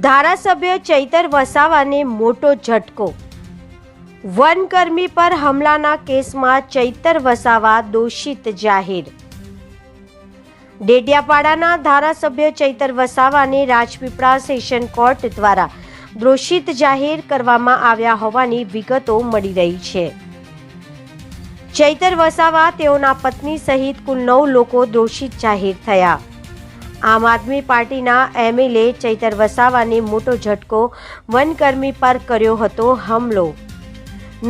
ધારાસભ્ય ચૈતર વસાવાને મોટો ઝટકો। વનકર્મી પર હમલાના કેસમાં ચૈતર વસાવા દોષિત જાહેર। ડેડિયાપાડાના ધારાસભ્ય ચૈતર વસાવાને રાજપીપળા સેશન કોર્ટ દ્વારા દોષિત જાહેર કરવામાં આવ્યા હોવાની વિગતો મળી રહી છે। ચૈતર વસાવા તેઓના પત્ની સહિત કુલ 9 લોકો દોષિત જાહેર થયા। આમ આદમી પાર્ટીના એમએલએ ચૈતર વસાવાને મોટો ઝટકો, વનકર્મી પર કર્યો હતો હુમલો।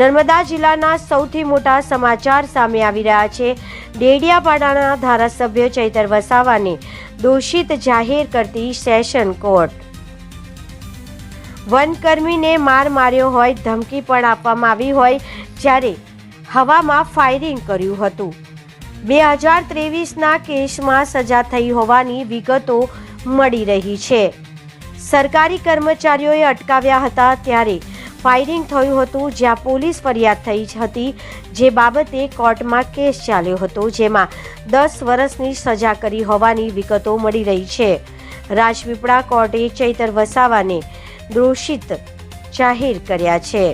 નર્મદા જિલ્લાના સૌથી મોટા સમાચાર સામે આવી રહ્યા છે। ડેડિયાપાડાના ધારાસભ્ય ચૈતર વસાવાને દોષિત જાહેર કરતી સેશન કોર્ટ। વનકર્મીને માર માર્યો હોય, ધમકી પણ આપવામાં આવી હોય, જ્યારે હવામાં ફાયરિંગ કર્યું હતું। 2023ના કેસમાં સજા થઈ હોવાની વિગતો મળી રહી છે। સરકારી કર્મચારીઓએ અટકાવ્યા હતા ત્યારે ફાયરિંગ થયું હતું, જ્યાં પોલીસ ફરિયાદ થઈ હતી, જે બાબતે કોર્ટમાં કેસ ચાલ્યો હતો, જેમાં 10 વર્ષની સજા કરી હોવાની વિગતો મળી રહી છે। રાજપીપળા કોર્ટે ચૈતર વસાવાને દોષિત જાહેર કર્યા છે।